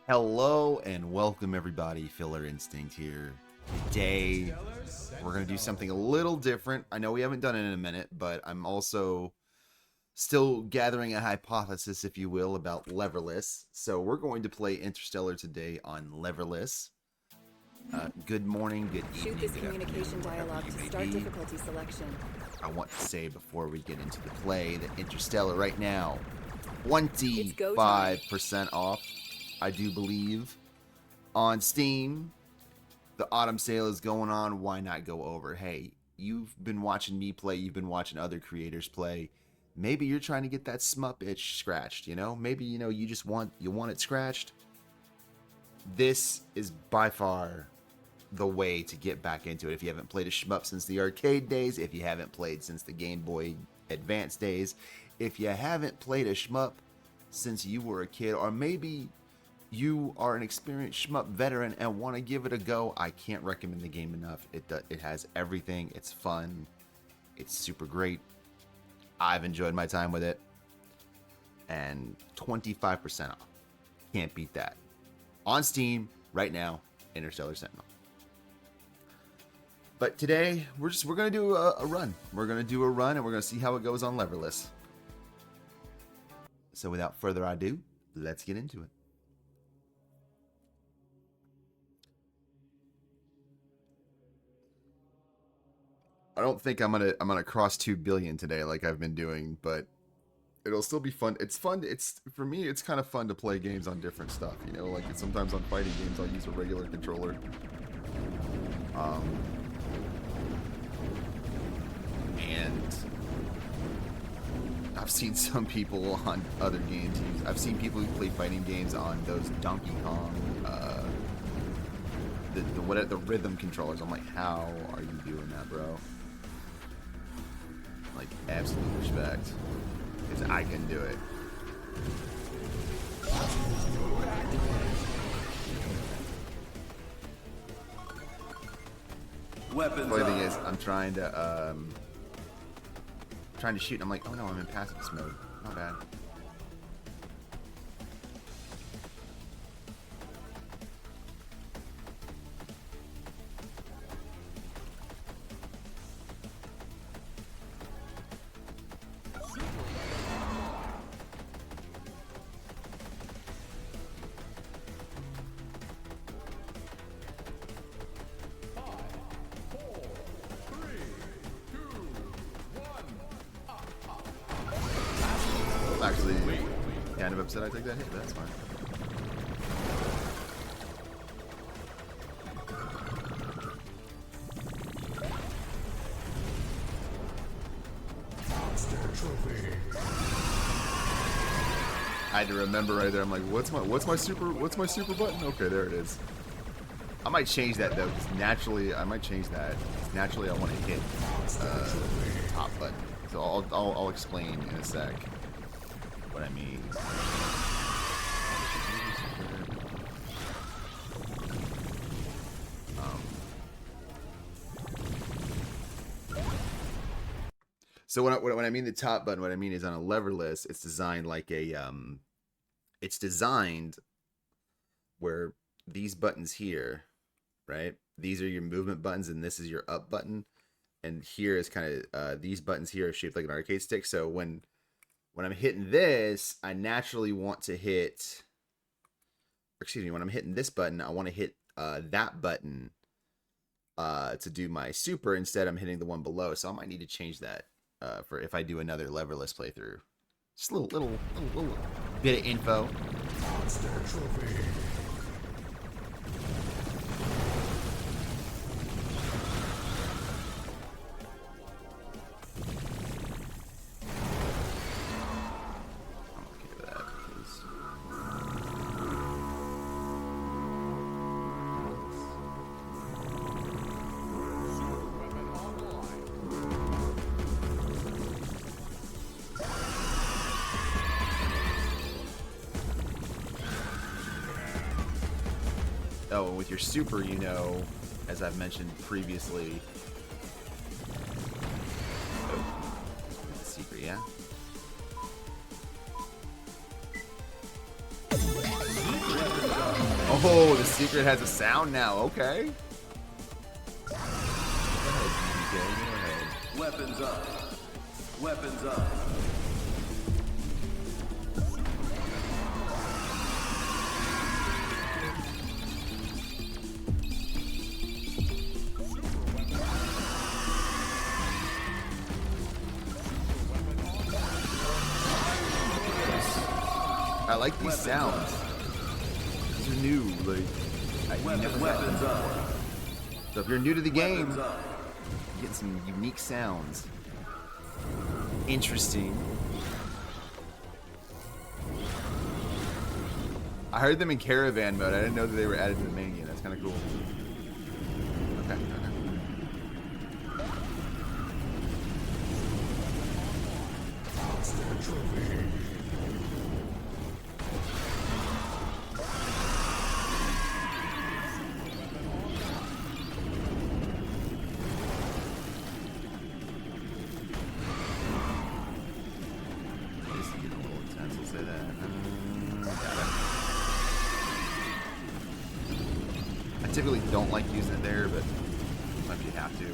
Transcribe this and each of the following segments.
Hello and welcome everybody, Filler Instinct here. Today, we're going to do something a little different. I know we haven't done it in a minute, but I'm also still gathering a hypothesis, if you will, about Leverless. So we're going to play Interstellar today on Leverless. Good morning, good evening, Shoot this good communication dialogue to start difficulty selection. I want to say before we get into the play that Interstellar right now, 25% off, I do believe, on Steam. The autumn sale is going on. Why not go over? Hey, you've been watching me play. You've been watching other creators play. Maybe you're trying to get that shmup itch scratched, you know? Maybe, you just want it scratched. This is by far the way to get back into it. If you haven't played a shmup since the arcade days, if you haven't played since the Game Boy Advance days, if you haven't played a shmup since you were a kid, or maybe you are an experienced shmup veteran and want to give it a go, I can't recommend the game enough. It has everything. It's fun. It's super great. I've enjoyed my time with it. And 25% off. Can't beat that. On Steam right now, Interstellar Sentinel. But today, we're going to do a run. We're going to do a run and we're going to see how it goes on Leverless. So without further ado, let's get into it. I don't think I'm gonna cross 2 billion today like I've been doing, but it'll still be fun. It's fun. It's for me. It's kind of fun to play games on different stuff. You know, like sometimes on fighting games I'll use a regular controller. And I've seen some people on other games use. I've seen people who play fighting games on those Donkey Kong, the rhythm controllers. I'm like, how are you doing that, bro? Like, absolute respect, because I can do it. Weapons. The funny thing is, I'm trying to shoot, and I'm like, oh no, I'm in pacifist mode. Not bad. Actually, kind of upset I took that hit, but that's fine. I had to remember right there. I'm like, what's my super button? Okay, there it is. I might change that though, because naturally I might change that. 'Cause naturally, I want to hit the top button. So I'll explain in a sec what I mean. So when I mean the top button, what I mean is on a Leverless, it's designed like a it's designed where these buttons here, right? These are your movement buttons, and this is your up button, and here is kind of these buttons here are shaped like an arcade stick. So when I'm hitting this, I naturally want to hit, excuse me, when I'm hitting this button, I want to hit that button to do my super. Instead, I'm hitting the one below. So I might need to change that for if I do another Leverless playthrough. Just a little bit of info. Monster Trophy. Oh, and with your super, you know, as I've mentioned previously. Oh, that's the secret, yeah? Oh, the secret has a sound now. Okay. Go ahead, DJ. Go ahead. Weapons up. Weapons up. I like these sounds. These are new. Like, you never got them before. So if you're new to the game, you're getting some unique sounds. Interesting. I heard them in caravan mode. I didn't know that they were added to the main game. That's kind of cool. Okay. This is getting a little intense, I'll say that. Got it. I typically don't like using it there, but sometimes you have to.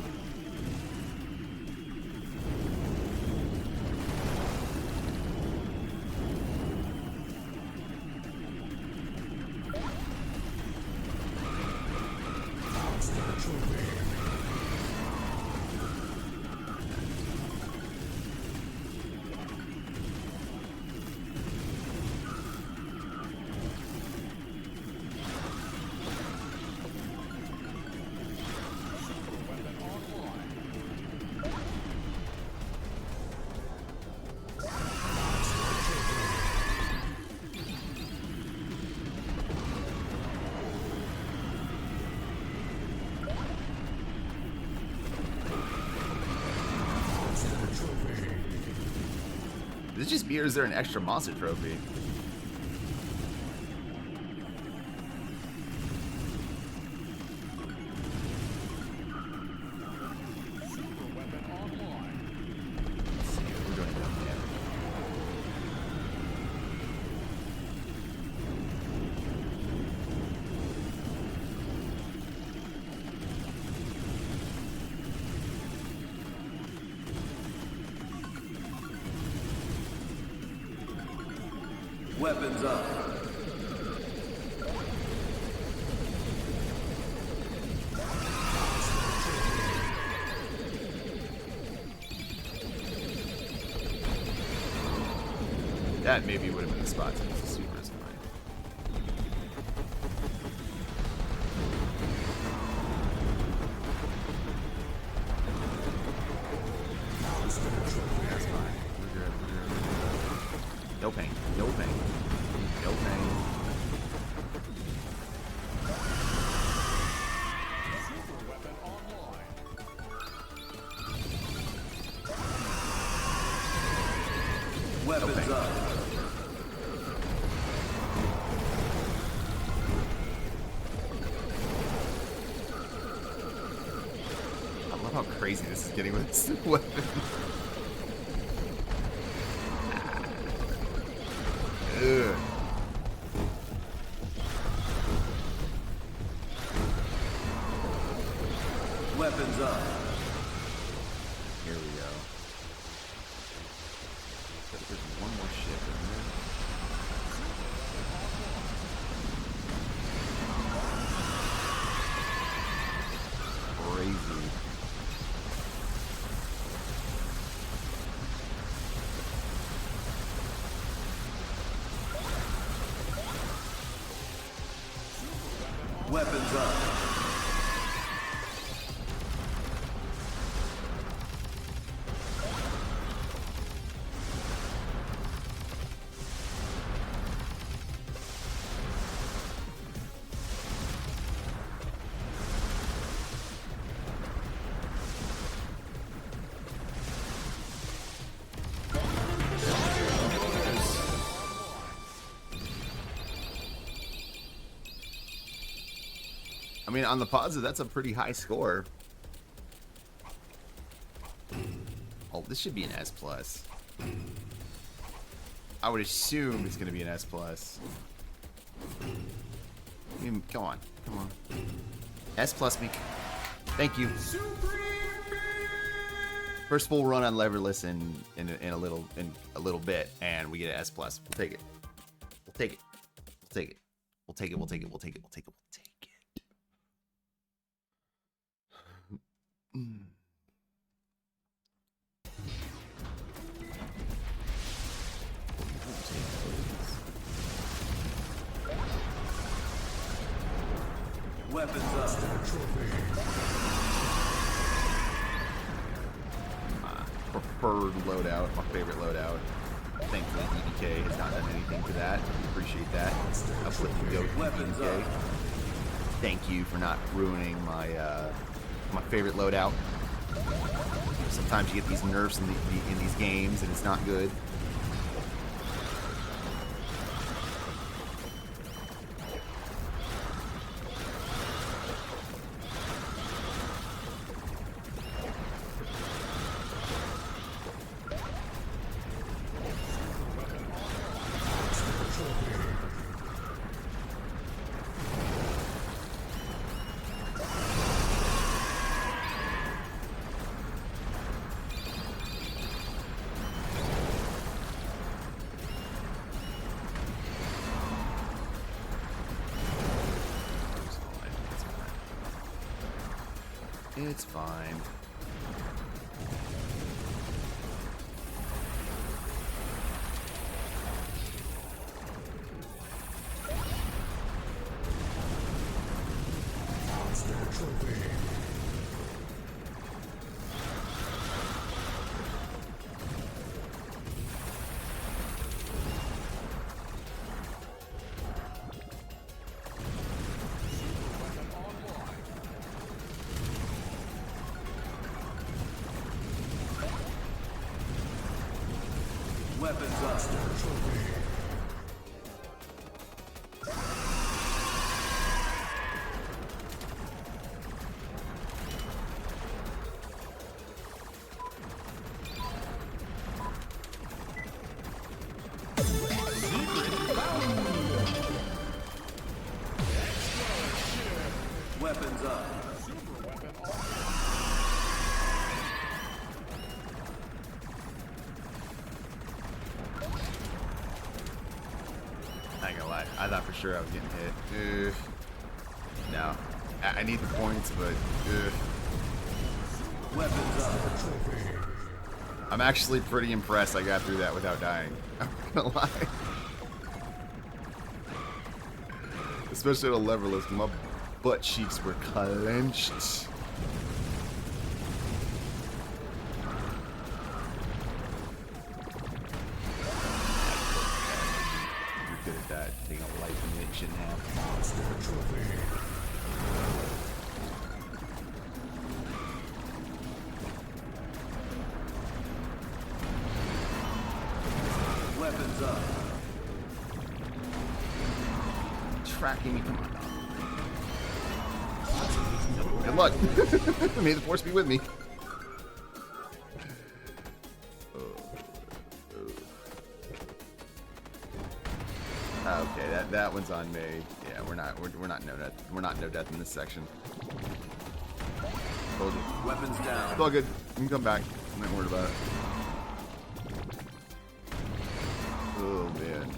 Is it just me or is there an extra monster trophy? We're doing it down there. Weapons up. That maybe would have been the spot to use the super as mine. That's fine. We're good. No pain. No pain. No pain. Weapons Okay. up. I love how crazy this is getting with this weapon. Ugh. Weapons up. Here we go. But there's one more ship in there. Crazy. Weapons up. I mean, on the positive, that's a pretty high score. Oh, this should be an S+. I would assume it's going to be an S+. Come on. Come on. S plus me. Thank you. First full run on Leverless in a little bit, and we get an S plus. We'll take it. We'll take it. We'll take it. We'll take it. We'll take it. We'll take it. We'll take it. We'll take it. Weapons up. My preferred loadout, my favorite loadout. Thankfully, DBK has not done anything to that. We appreciate that. Uplifting go to DBK. Thank you for not ruining my my favorite loadout. Sometimes you get these nerfs in these games, and it's not good. It's fine. Weapons up. Weapons up. I ain't gonna lie. I thought for sure I was getting hit. Ugh. No. I need the points, but ugh. Weapons up. I'm actually pretty impressed I got through that without dying. I'm not gonna lie. Especially at a Leverless, my butt cheeks were clenched. You're good at that. Taking a life from it, you shouldn't have. Weapons up. Tracking me, come on. Good luck. May the force be with me. Okay, that one's on me. Yeah, we're not no death in this section. Told you. Weapons down. It's all good. You can come back. I'm not worried about it. Oh man.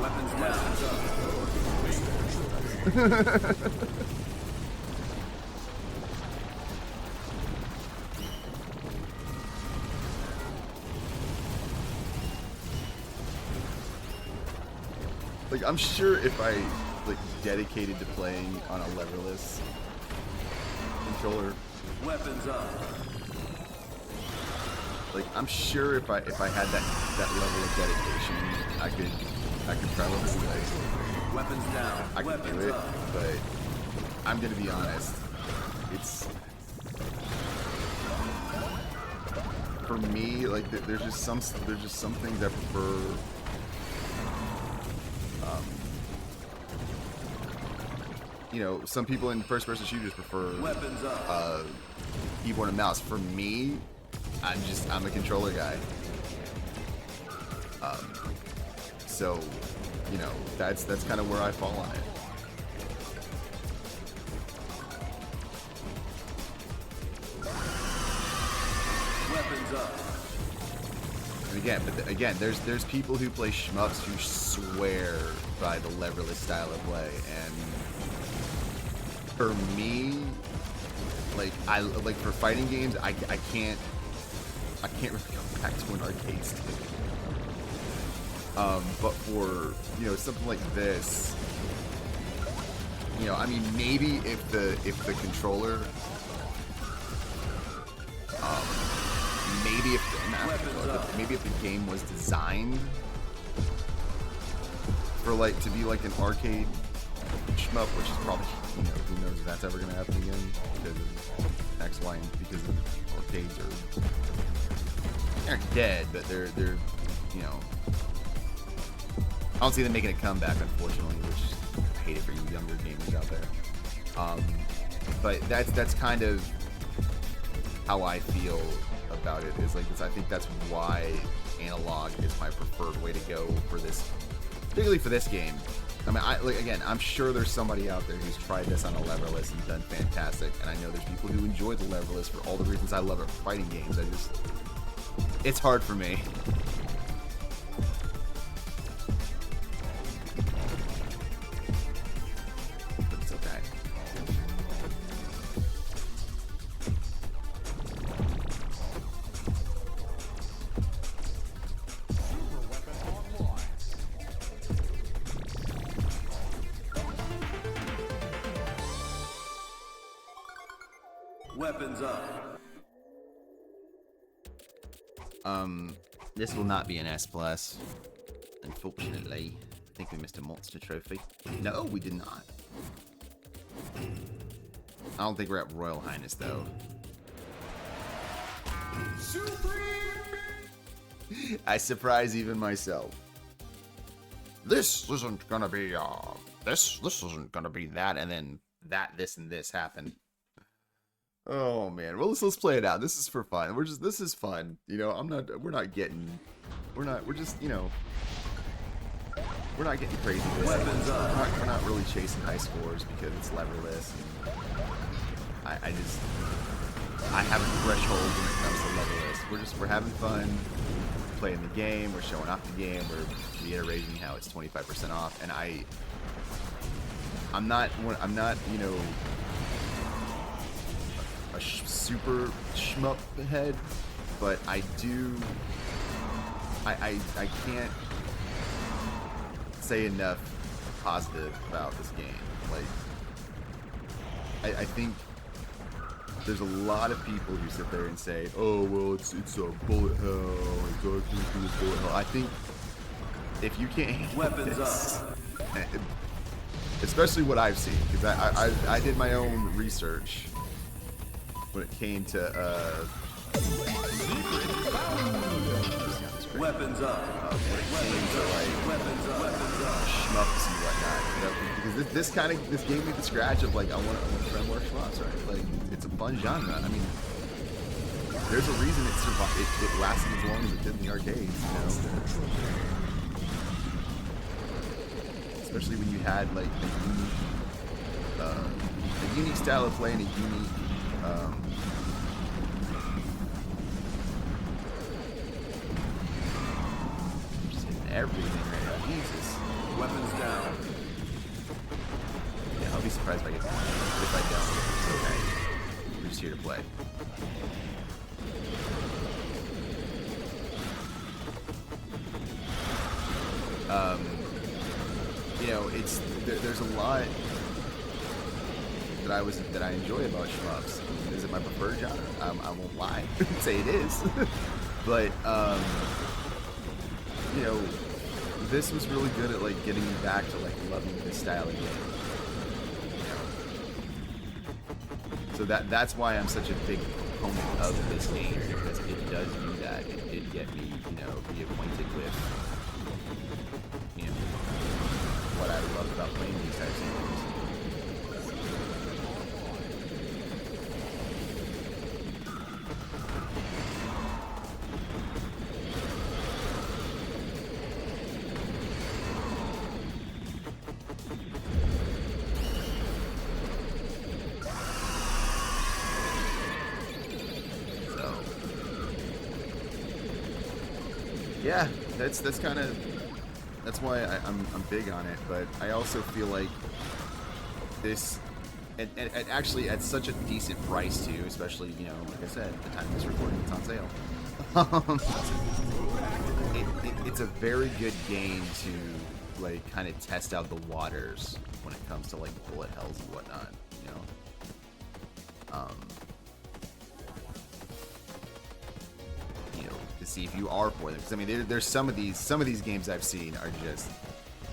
Weapons down. Like, I'm sure if I like dedicated to playing on a leverless controller, Weapons up. like I'm sure if I had that level of dedication, I could probably like Weapons down. I could Weapons do it, up. but I'm gonna be honest. It's for me, like there's just some things I prefer. you know, some people in first-person shooters prefer Weapons up. keyboard and mouse. For me, I'm a controller guy. So, you know, that's kind of where I fall on it. Weapons up. And again, there's people who play shmups who swear by the leverless style of play, and for me, like for fighting games, I can't really go back to an arcade stick. But for, you know, something like this, you know, I mean, maybe if the controller, maybe if the game was designed for like to be like an arcade shmup, which is probably, you know, who knows if that's ever gonna happen again because of X, Y, and because the arcades aren't dead, but they're you know, I don't see them making a comeback, unfortunately, which I hate it for you younger gamers out there. But that's kind of how I feel about it. Is like this. I think that's why analog is my preferred way to go for this, particularly for this game. I mean, again, I'm sure there's somebody out there who's tried this on a leverless and done fantastic, and I know there's people who enjoy the leverless for all the reasons I love it for fighting games. It's hard for me. But it's okay. Weapons up. This will not be an S+. Unfortunately, I think we missed a monster trophy. No, we did not. I don't think we're at Royal Highness, though. I surprise even myself. This isn't gonna be, this isn't gonna be that, and then that, this, and this happened. Oh man, well let's play it out. This is for fun. This is fun. You know, we're not getting crazy. We're not really chasing high scores because it's leverless. And I have a threshold when it comes to leverless. We're having fun, playing the game, we're showing off the game, we're reiterating how it's 25% off, and I'm not, you know, a super shmup head, but I can't say enough positive about this game. Like, I think there's a lot of people who sit there and say, oh, well, it's a bullet hell, it's a bullet hell. I think if you can't handle Weapons this, up. especially what I've seen, because I did my own research when it came to Weapons up. when it came to like Weapons up. shmups and whatnot, you know, because this gave me the scratch of like I want to try more shmups, right? Like it's a fun genre. I mean, there's a reason it survived. It lasted as long as it did in the arcades, you know. Especially when you had like a unique style of play and a unique just hitting everything right now. Jesus. Weapons down. Yeah, I'll be surprised if I get that. But if I don't, it's okay. We're just here to play. You know, there's a lot that I enjoy about shmups. Is it my preferred genre? I won't lie and say it is. But you know, this was really good at like getting me back to like loving this style of game. So that's why I'm such a big proponent of this game, because it does do that. It did get me, you know, reacquainted with, you know, what I love about playing these types of games. yeah, that's kind of that's why I'm big on it. But I also feel like this, and actually at such a decent price too, especially like I said, at the time of this recording, it's on sale. It's a very good game to like kind of test out the waters when it comes to like bullet hells and whatnot, to see if you are for them. Because I mean, there's some of these games I've seen are just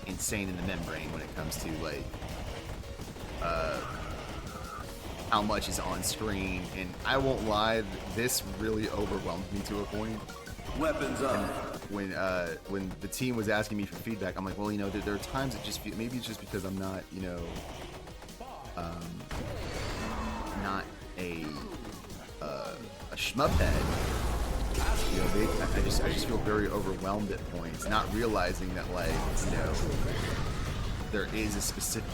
insane in the membrane when it comes to like how much is on screen, and I won't lie, this really overwhelmed me to a point. Weapons up. When the team was asking me for feedback, I'm like, well, there are times it just maybe it's just because I'm not, not a shmup head. I just feel very overwhelmed at points, not realizing that like, there is a specific,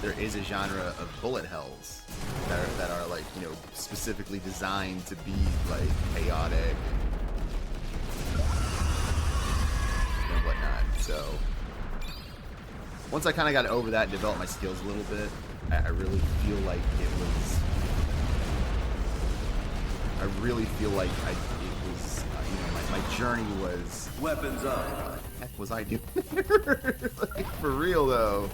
there is a genre of bullet hells that are like, specifically designed to be like chaotic and whatnot. So once I kind of got over that and developed my skills a little bit, I really feel like it was. I really feel like it was, my journey was. Weapons up. What the heck was I doing? Like, for real though.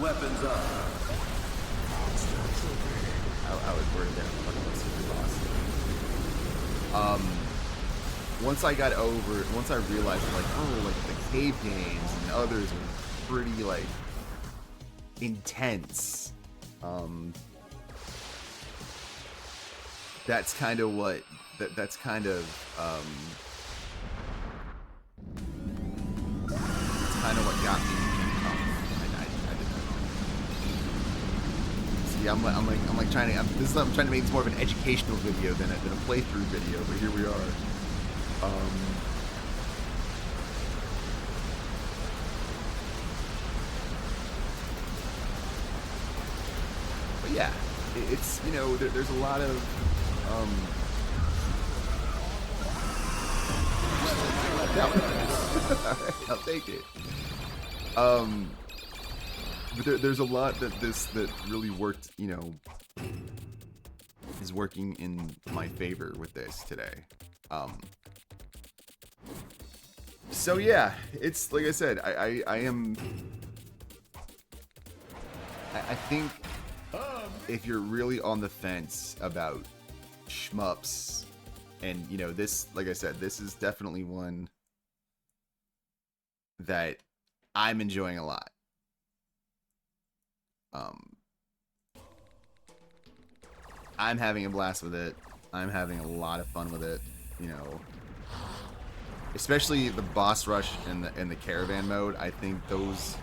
Weapons up. I was worried there. Once I got over it, once I realized like, oh, like the cave games and others are pretty like intense. That's kind of what that's kind of what got me. I'm like trying to. I'm trying to make this more of an educational video than a playthrough video, but here we are. But yeah, it's there's a lot of Alright, I'll take it. But there's a lot that really worked, is working in my favor with this today. So yeah, it's like I said, I think if you're really on the fence about shmups, and this, like I said, this is definitely one that I'm enjoying a lot. I'm having a blast with it. I'm having a lot of fun with it, especially the boss rush and the caravan mode. I think those,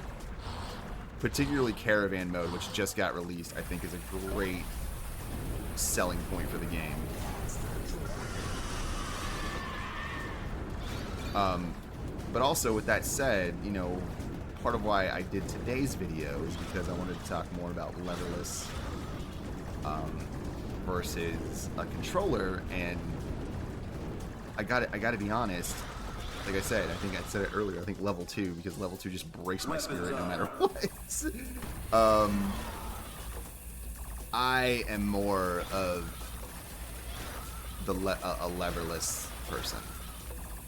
particularly caravan mode, which just got released, I think is a great selling point for the game. But also, with that said, part of why I did today's video is because I wanted to talk more about Leverless versus a controller, and I gotta be honest. Like I said, I think I said it earlier. I think level 2, because level 2 just breaks my spirit no matter what. I am more of a leverless person,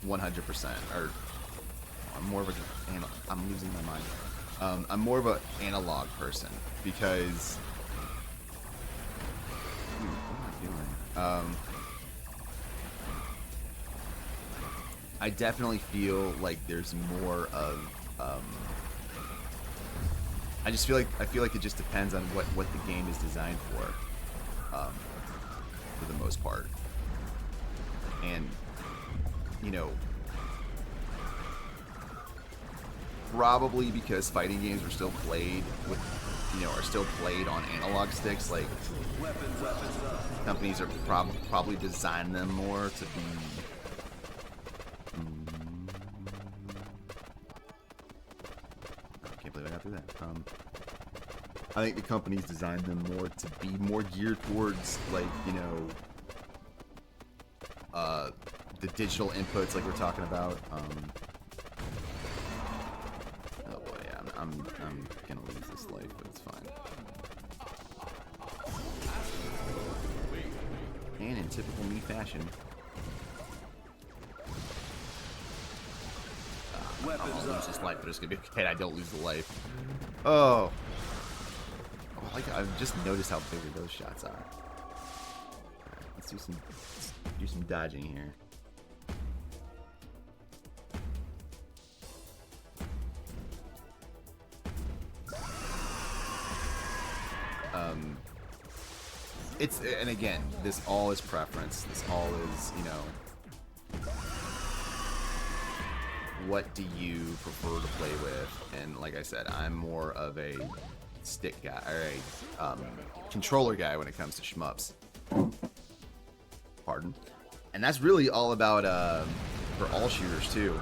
100%. Or I'm more of I'm losing my mind. I'm more of an analog person because. What am I doing? I definitely feel like there's more of. I feel like it just depends on what the game is designed for the most part, and probably because fighting games are still played with, are still played on analog sticks. Like companies are probably designing them more to be. I can't believe I got through that. I think the company's designed them more to be more geared towards, like, you know, the digital inputs, like we're talking about. Oh boy, yeah, I'm gonna lose this life, but it's fine. And in typical me fashion. I'll lose this life, but it's gonna be okay. I don't lose the life. Oh. I've just noticed how big those shots are. Let's do some dodging here. And again, this all is preference. This all is, you know, what do you prefer to play with? And like I said, I'm more of a stick guy, or a controller guy when it comes to shmups. Pardon. And that's really all about for all shooters too,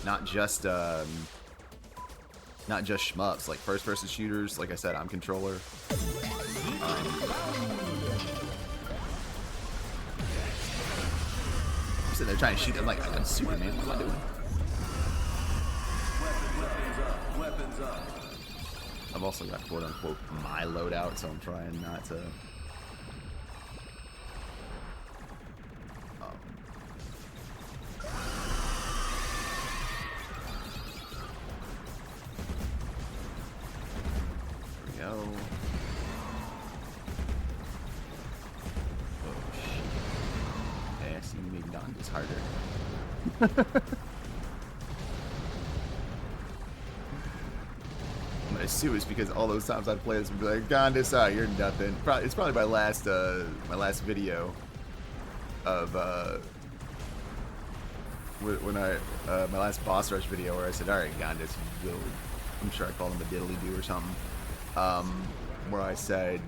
not just shmups. Like first-person shooters, like I said, I'm controller. I'm sitting there trying to shoot them like I'm Superman. What am I doing? Weapons up. I've also got quote-unquote my loadout, so I'm trying not to... There we go. Oh, shit. Okay, I see you made Donda's harder. I assume it's because all those times I play this and be like, Gondis, you're nothing. It's probably my last video of when I my last boss rush video where I said, all right, Gondis, you go. I'm sure I called him a diddly do or something. Where I said,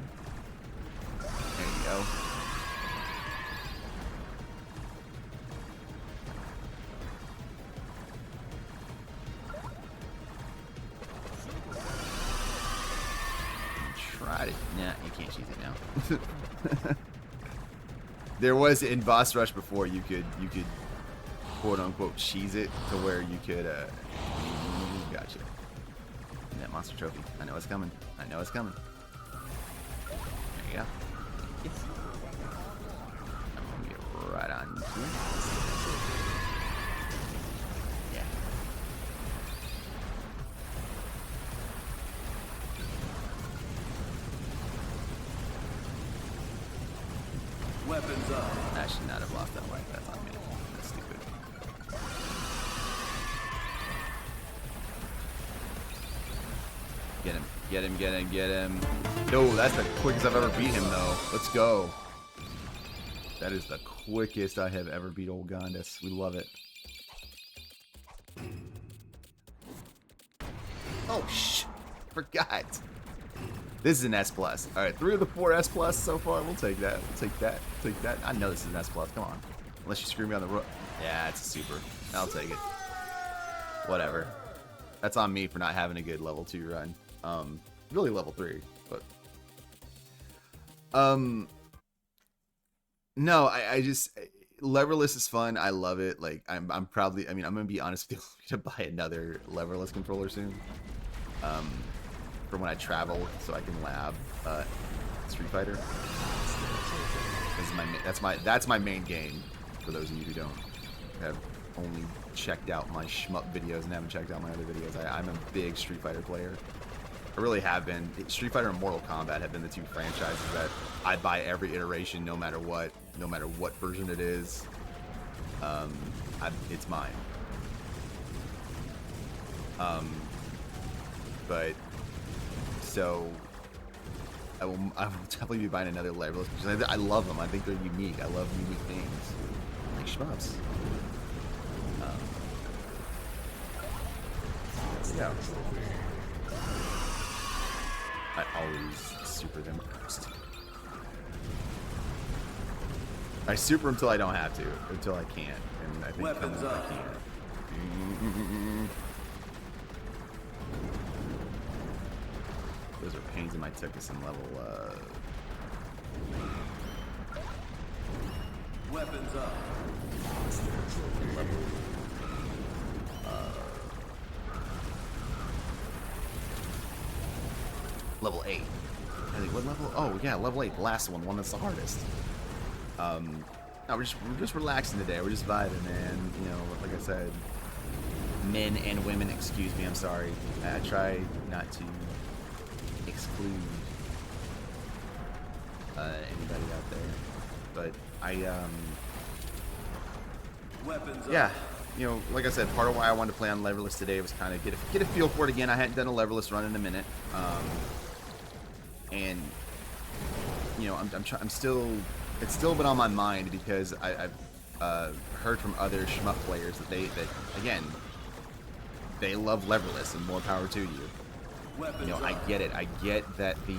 there you go. Nah, you can't cheese it now. There was in boss rush before you could quote unquote cheese it to where you could gotcha. And that monster trophy. I know it's coming. I know it's coming. There you go. I'm gonna get right on here. Yeah. Weapons up. I should not have lost that life. That's on me. That's stupid. Get him. Get him, get him, get him. No, that's the quickest I've ever beat him, though. Let's go. That is the quickest I have ever beat old Gondis. We love it. Oh, shh. Forgot. This is an S+. Alright, 3 of the 4 S+ so far. We'll take that. We'll take that. Take that. I know this is an S+. Come on. Unless you screw me on the road. Yeah, it's a super. I'll take it. Whatever. That's on me for not having a good level 2 run. Really level 3, but... No, I just... Leverless is fun. I love it. Like, I'm probably... I mean, I'm going to be honest with you. I'm going to buy another Leverless controller soon. For when I travel, so I can lab Street Fighter. That's my main game. For those of you who don't have only checked out my shmup videos and haven't checked out my other videos, I'm a big Street Fighter player. I really have been. Street Fighter and Mortal Kombat have been the 2 franchises that I buy every iteration, no matter what version it is. It's mine. But. So, I will definitely be buying another Leverless because I love them. I think they're unique. I love unique things. Like shmups. Yeah. I always super them first. I super until I don't have to, until I can't, and I think I can't. Those those are pains in my tuchus and level, Weapons up. level 8. I think what level? Oh yeah, level 8, the last one that's the hardest. No, we're just relaxing today. We're just vibing, man. You know, like I said, men and women. Excuse me, I'm sorry. I try not to exclude anybody out there, but Weapons yeah. up. You know, like I said, part of why I wanted to play on Leverless today was kind of get a feel for it again. I hadn't done a Leverless run in a minute, and you know, I'm still, it's still been on my mind because I've heard from other shmup players that again, they love Leverless, and more power to you. Weapons You know, up. I get it. I get that the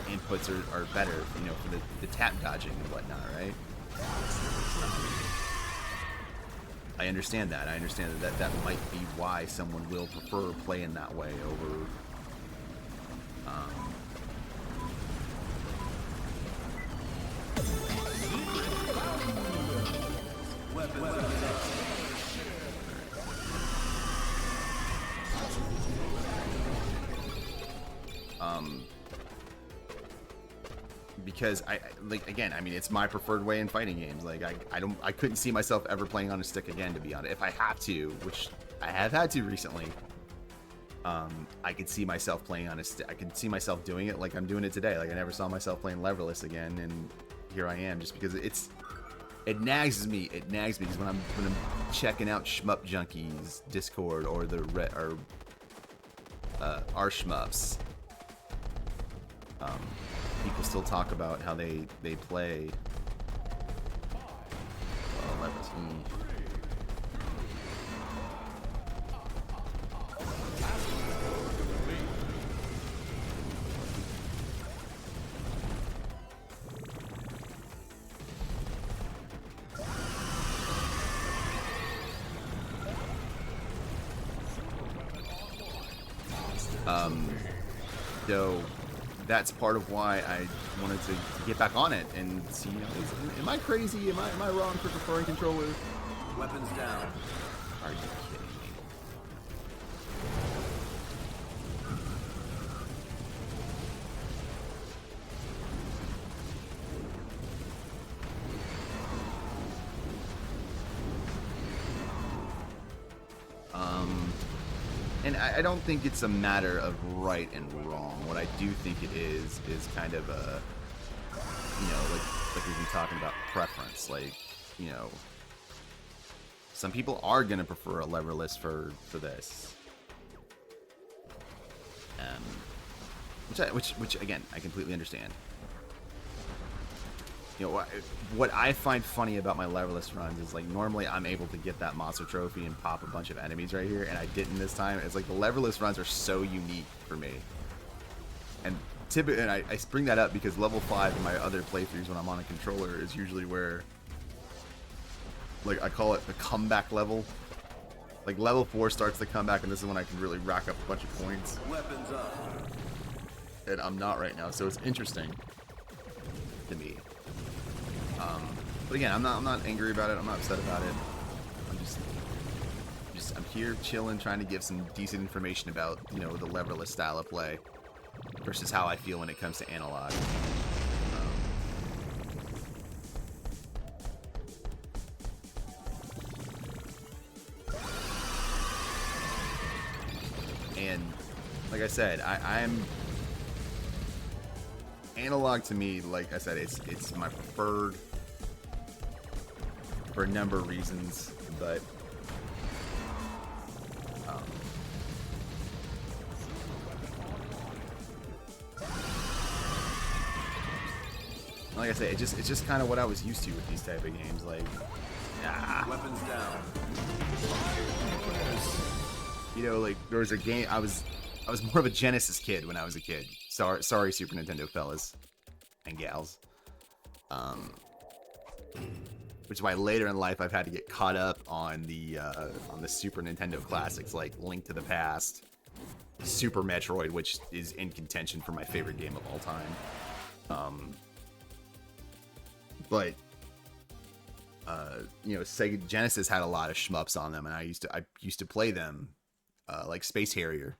inputs are better, you know, for the tap dodging and whatnot, right? I understand that. I understand that might be why someone will prefer playing that way over Weapons up. because I like, again, I mean, it's my preferred way in fighting games. Like I couldn't see myself ever playing on a stick again, to be honest. If I have to, which I have had to recently, I could see myself playing on a stick. I could see myself doing it like I'm doing it today. Like I never saw myself playing Leverless again, and here I am, just because it nags me. It nags me because when I'm checking out Shmup Junkies Discord or our Shmups, people still talk about how they play Leverless. So that's part of why I wanted to get back on it and see, you know, am I crazy? Am I wrong for preferring controller? Weapons down. Are you kidding me? And I don't think it's a matter of right and wrong. What I do think it is kind of a, you know, like we've been talking about preference. Like, you know, some people are gonna prefer a leverless for this, which again, I completely understand. You know, what I find funny about my leverless runs is, like, normally I'm able to get that monster trophy and pop a bunch of enemies right here, and I didn't this time. It's like the leverless runs are so unique for me. And typically, and I bring that up because level 5 in my other playthroughs when I'm on a controller is usually where, like, I call it the comeback level. Like, level 4 starts the comeback, and this is when I can really rack up a bunch of points. Weapons up. And I'm not right now, so it's interesting to me. But again, I'm not angry about it. I'm not upset about it. I'm here chilling, trying to give some decent information about, you know, the leverless style of play versus how I feel when it comes to analog. And like I said, I'm analog to me. Like I said, it's my preferred for a number of reasons, but like I say, it's just kind of what I was used to with these type of games. Like, Weapons down. you know, like there was a game I was more of a Genesis kid when I was a kid. Sorry, Super Nintendo fellas and gals. Which is why later in life I've had to get caught up on the Super Nintendo classics like Link to the Past Super Metroid, which is in contention for my favorite game of all time. But you know, Sega Genesis had a lot of shmups on them, and I used to play them, like Space Harrier.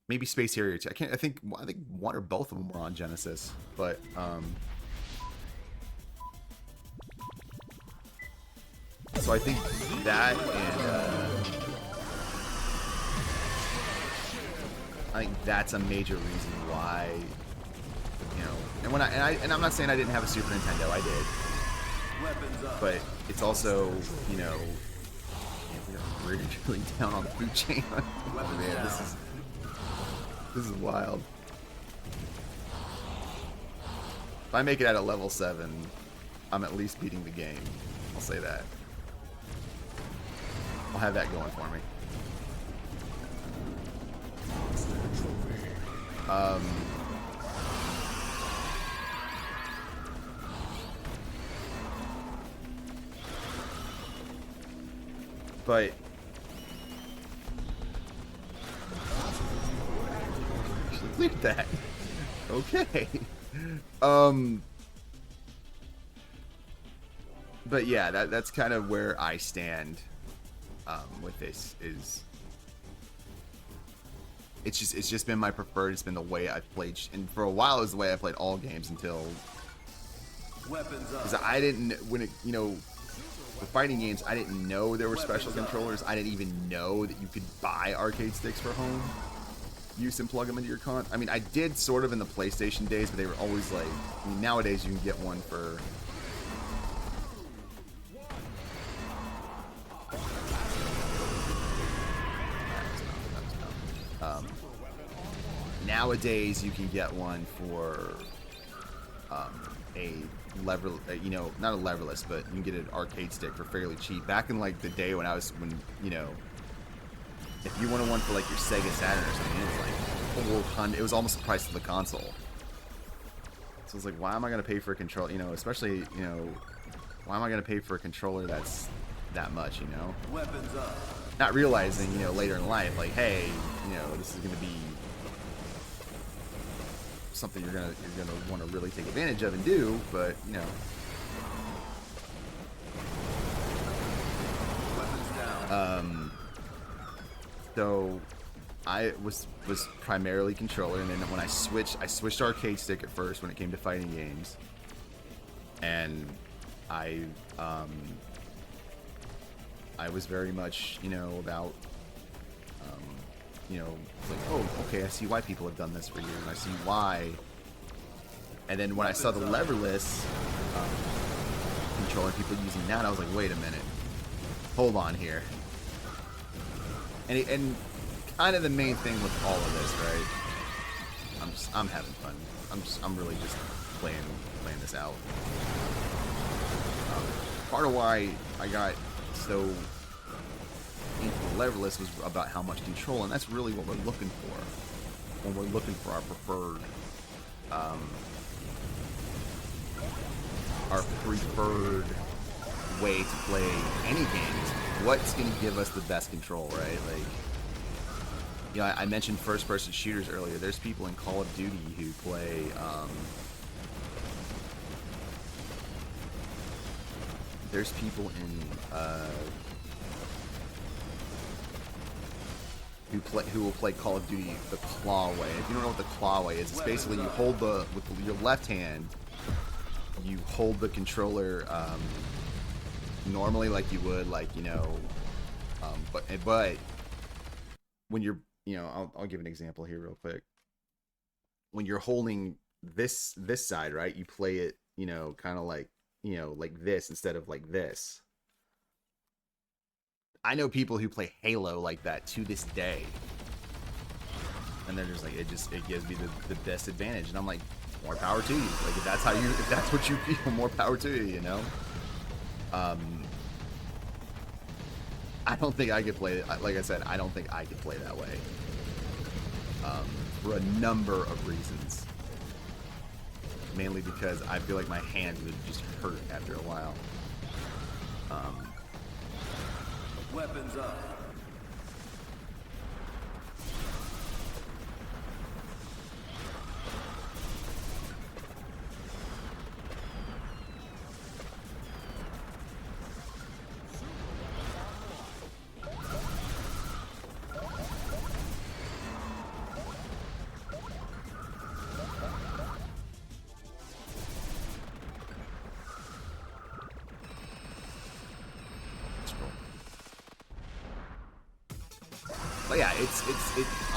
Maybe Space Harrier 2. I think one or both of them were on Genesis, but so I think that, and I think that's a major reason why, you know, and when and I'm not saying I didn't have a Super Nintendo, I did, but it's also, you know, we're really down on the food chain. Man, this is wild. If I make it at a level 7, I'm at least beating the game. I'll say that. I'll have that going for me. But look at that. Okay. But yeah, that's kind of where I stand with this. Is it's just been my preferred. It's been the way I've played, and for a while it was the way I played all games until, because I didn't, when it, you know, for fighting games, I didn't know there were special controllers. I didn't even know that you could buy arcade sticks for home use and plug them into your con. I mean, I did sort of in the PlayStation days, but they were always like, I mean, nowadays you can get one for nowadays you can get one for a lever, you know, not a leverless, but you can get an arcade stick for fairly cheap. Back in like the day when you know, if you wanted one for like your Sega Saturn or something, it was like 400. It was almost the price of the console. So it's like, why am I gonna pay for a controller? You know, especially, you know, why am I gonna pay for a controller that's that much? You know, Weapons up. not realizing, you know, later in life, like, hey, you know, this is gonna be something you're gonna want to really take advantage of and do, but you know. So I was primarily controller, and then when I switched to arcade stick at first when it came to fighting games, and I was very much, you know, about you know, like, oh, okay, I see why people have done this for years, and I see why. And then when I saw the leverless controller, people using that, I was like, wait a minute, hold on here. And kind of the main thing with all of this, right? I'm having fun. I'm really just playing this out. Part of why I got so into the leverless was about how much control, and that's really what we're looking for when we're looking for our preferred way to play any games. What's going to give us the best control, right? Like, you know, I mentioned first-person shooters earlier. There's people in Call of Duty who play there's people in who will play Call of Duty the claw way. If you don't know what the claw way is, it's basically you hold with your left hand, you hold the controller normally like you would, like, you know, but when you're, you know, I'll give an example here real quick. When you're holding this side, right, you play it, you know, kind of like, you know, like this instead of like this. I know people who play Halo like that to this day, and they're just like, it gives me the best advantage, and I'm like, more power to you. Like, if that's what you feel, more power to you, you know. I don't think I could play, like I said, I don't think I could play that way, for a number of reasons. Mainly because I feel like my hands would just hurt after a while. Weapons up. But yeah, it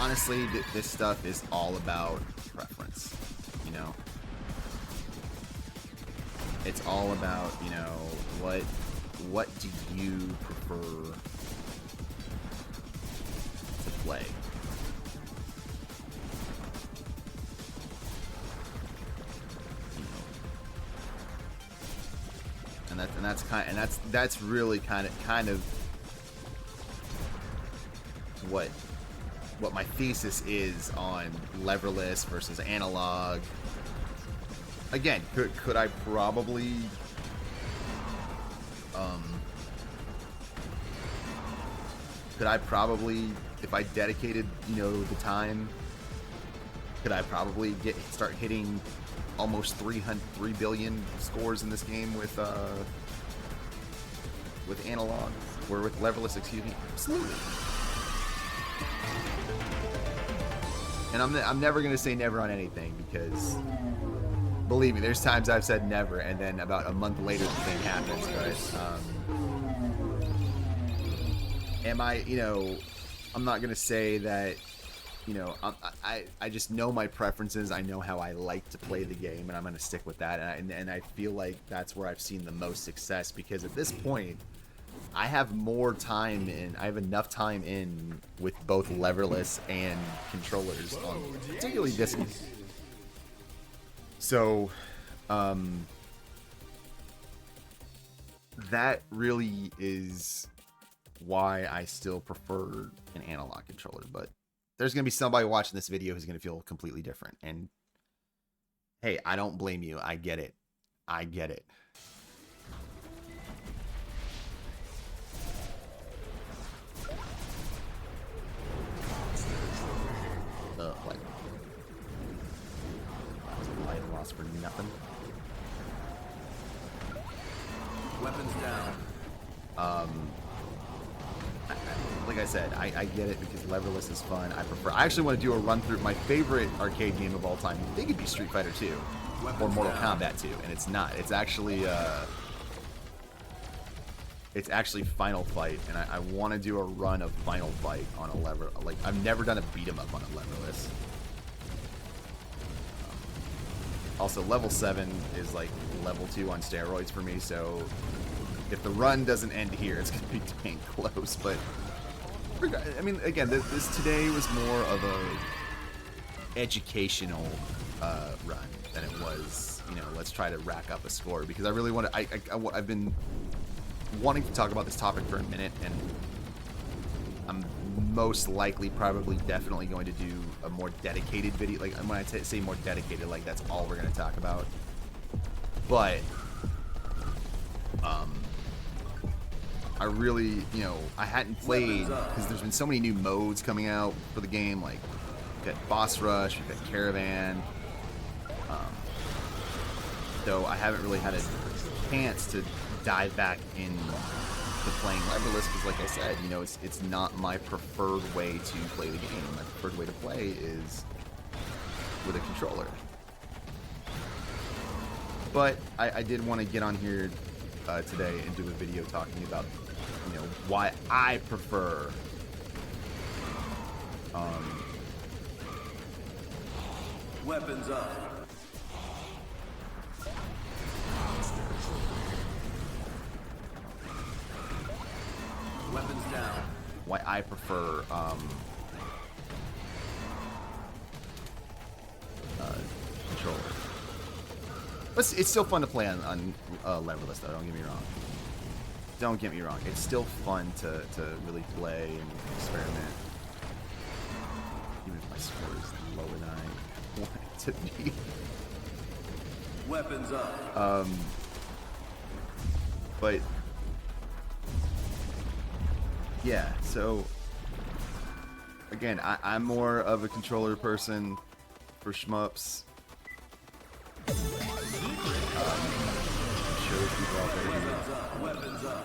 honestly, this stuff is all about preference, you know. It's all about, you know, what do you prefer to play? You know. That's really kind of what my thesis is on leverless versus analog. Again, could I probably if I dedicated, you know, the time, could I probably start hitting almost 3 billion scores in this game with analog or with leverless, excuse me? Absolutely. And I'm never gonna say never on anything, because believe me, there's times I've said never, and then about a month later the thing happens. But am I, you know, I'm not gonna say that, you know, I just know my preferences. I know how I like to play the game, and I'm gonna stick with that. And I feel like that's where I've seen the most success, because at this point, I have more time in. I have enough time in with both leverless and controllers, on particularly this one. So, that really is why I still prefer an analog controller. But there's gonna be somebody watching this video who's gonna feel completely different. And hey, I don't blame you. I get it. I get it. Like, life loss for nothing. Weapons down. Like I said, I get it, because leverless is fun. I actually want to do a run through my favorite arcade game of all time. I think it'd be Street Fighter 2 or Mortal Kombat 2, and it's not. It's actually Final Fight, and I want to do a run of Final Fight on a lever. Like, I've never done a beat 'em up on a leverless. Also, level 7 is like level 2 on steroids for me, so if the run doesn't end here, it's gonna be dang close. But I mean, again, this today was more of a educational run than it was, you know, let's try to rack up a score, because I really want to. I've been wanting to talk about this topic for a minute, and I'm most likely, probably, definitely going to do a more dedicated video. Like, when I say more dedicated, like, that's all we're going to talk about. But I really, you know, I hadn't played, because there's been so many new modes coming out for the game. Like, we've got Boss Rush, we've got Caravan. Though I haven't really had a chance to dive back in to playing leverless, because, like I said, you know, it's not my preferred way to play the game. My preferred way to play is with a controller. But I did want to get on here today and do a video talking about, you know, why I prefer Weapons up. Weapons down. why I prefer controller. But it's still fun to play on leverless, though. Don't get me wrong. Don't get me wrong. It's still fun to really play and experiment, even if my score is lower than I want it to be. Weapons up. But yeah, so again, I'm more of a controller person for shmups. I'm sure people out there are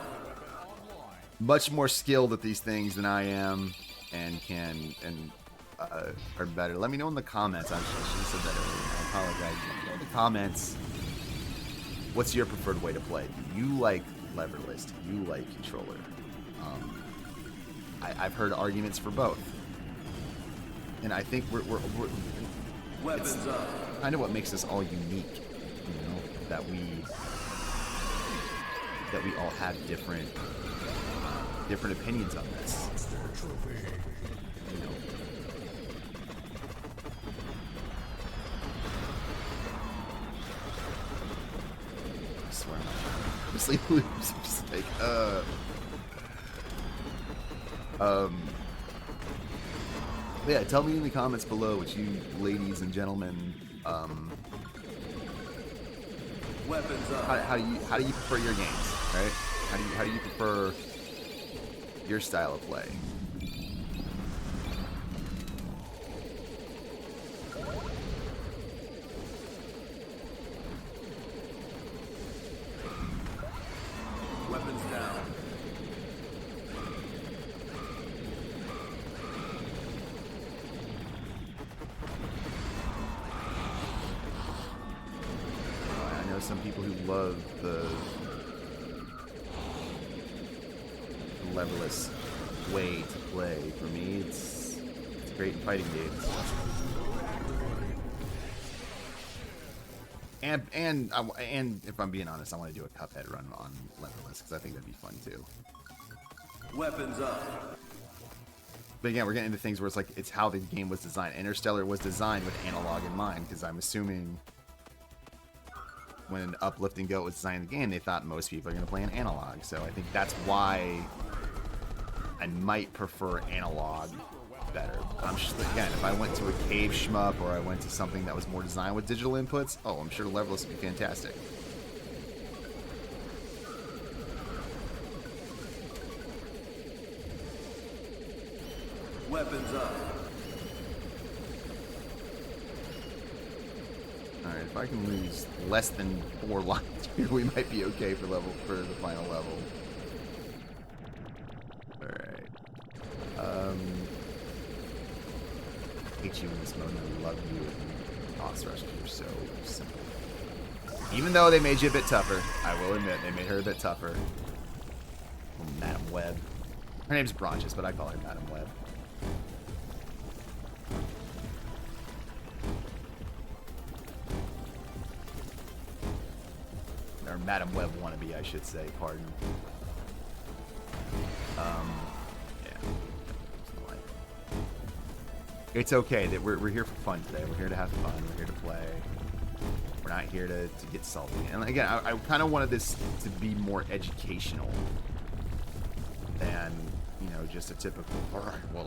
much more skilled at these things than I am, and are better. Let me know in the comments. I should have said that earlier. I apologize. Let me know in the comments, what's your preferred way to play? Do you like leverless? Do you like controller? I've heard arguments for both. And I think we're Weapons up. kind of what makes us all unique, you know, that we all have different opinions on this. You know. I swear I'm not honestly lose. I'm just like, yeah, tell me in the comments below what you ladies and gentlemen, Weapons up. how do you prefer your games, right? How do you prefer your style of play? Weapons down. I know some people who love the leverless way to play. For me, it's great in fighting games. And if I'm being honest, I want to do a Cuphead run on Leverless because I think that'd be fun too. Weapons up. But again, we're getting into things where it's like it's how the game was designed. Interstellar was designed with analog in mind because I'm assuming when Uplift and Go was designing the game, they thought most people are going to play an analog. So I think that's why I might prefer analog better. I'm just, again, if I went to a cave shmup or I went to something that was more designed with digital inputs, oh, I'm sure Leverless would be fantastic. Weapons up. Alright, if I can lose less than 4 lines here, we might be okay for the final level. Alright. Hate you in this mode, I love you. Boss Rush, you're so simple. Even though they made you a bit tougher, I will admit, they made her a bit tougher. Oh, Madam Web. Her name's Bronchus, but I call her Madam Web. Or Madam Web wannabe, I should say, pardon. Yeah. It's okay that we're here for fun today. We're here to have fun. We're here to play. We're not here to get salty. And again, I kind of wanted this to be more educational than, you know, just a typical, all right, well,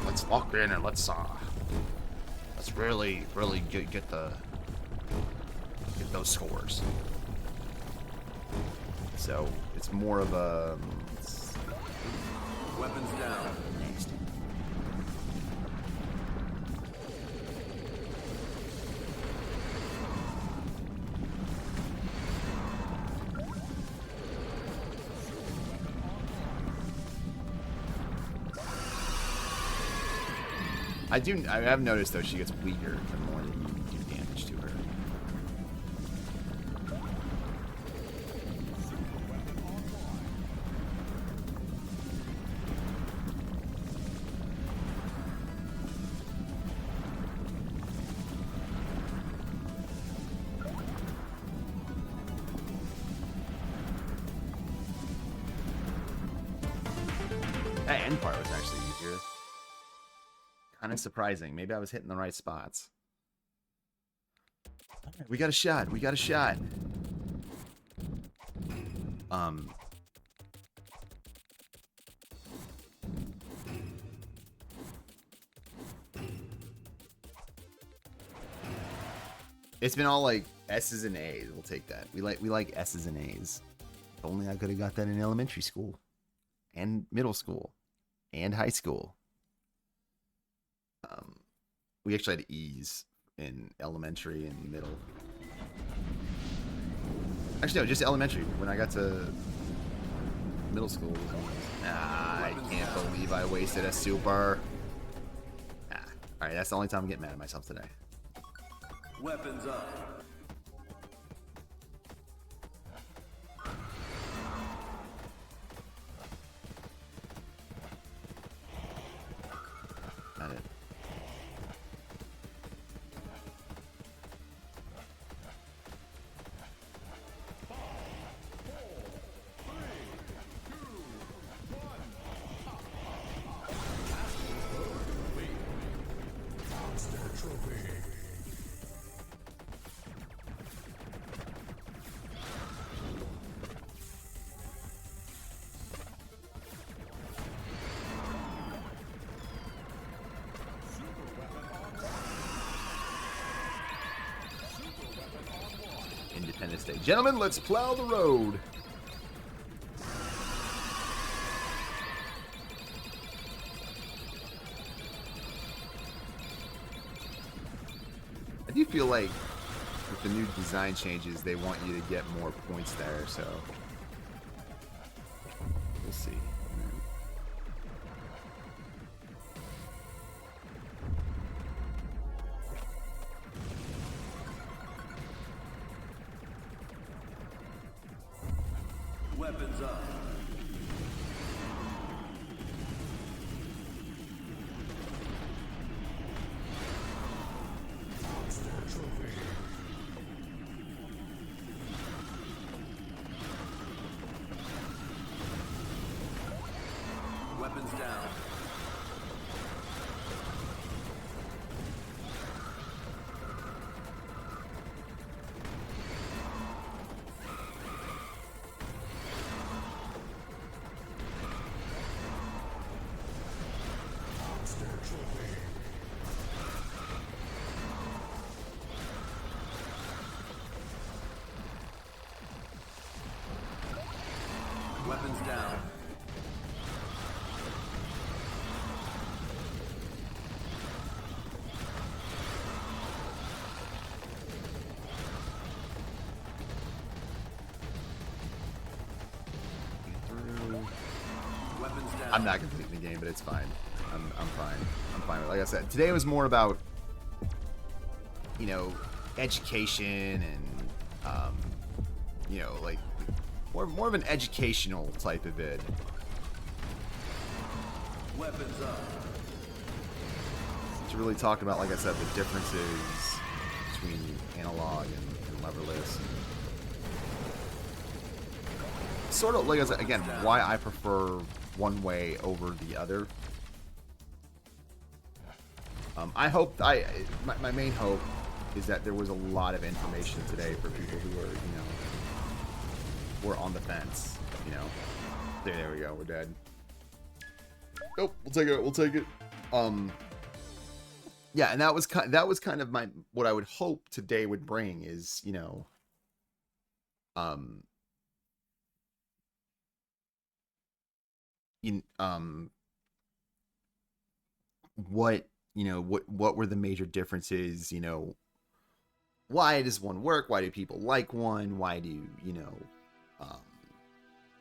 let's lock in and let's really get those scores. So it's more of a Weapons down. nasty. I have noticed though she gets weaker the more that you do damage to her. That end part was actually easier. Kind of surprising. Maybe I was hitting the right spots. We got a shot. We got a shot. It's been all like S's and A's. We'll take that. We like S's and A's. If only I could have got that in elementary school and middle school and high school. We actually had E's in elementary and middle. Actually, no, just elementary. When I got to middle school, it was almost, I can't believe I wasted a super. Alright, that's the only time I'm getting mad at myself today. Weapons up. Not it. Independence Day. Gentlemen, let's plow the road. I do feel like with the new design changes, they want you to get more points there, so we'll see. Weapons up. Weapons down. Weapons down. Weapons down. I'm not completing the game, but it's fine. I'm fine. I'm fine. Like I said, today was more about, you know, education and, you know, like more of an educational type of vid. Weapons up. To really talk about, like I said, the differences between analog and leverless. Sort of, like I said, again, why I prefer one way over the other. I hope my main hope is that there was a lot of information today for people who are, you know, were on the fence. You know, there we go, we're dead. Nope, we'll take it. We'll take it. Yeah, and that was kind of my what I would hope today would bring is, you know, what, you know, what were the major differences, you know, why does one work, why do people like one, why do you know,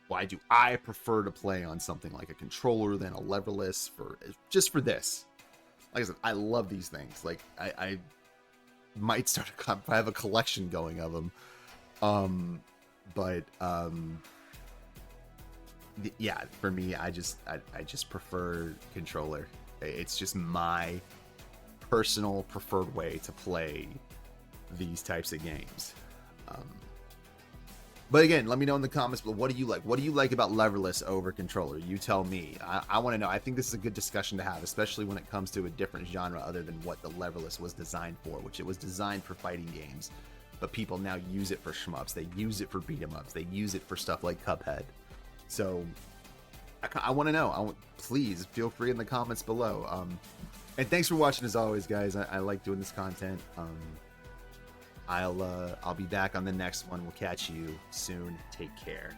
why do I prefer to play on something like a controller than a leverless just for this. Like I said, I love these things. Like I might start I have a collection going of them, yeah, for me, I just prefer controller. It's just my personal preferred way to play these types of games. But again, let me know in the comments below, what do you like? What do you like about leverless over controller? You tell me. I want to know. I think this is a good discussion to have, especially when it comes to a different genre other than what the leverless was designed for, which it was designed for fighting games. But people now use it for shmups. They use it for beat 'em ups. They use it for stuff like Cuphead. So I want to know. Please feel free in the comments below. And thanks for watching as always, guys. I like doing this content. I'll be back on the next one. We'll catch you soon. Take care.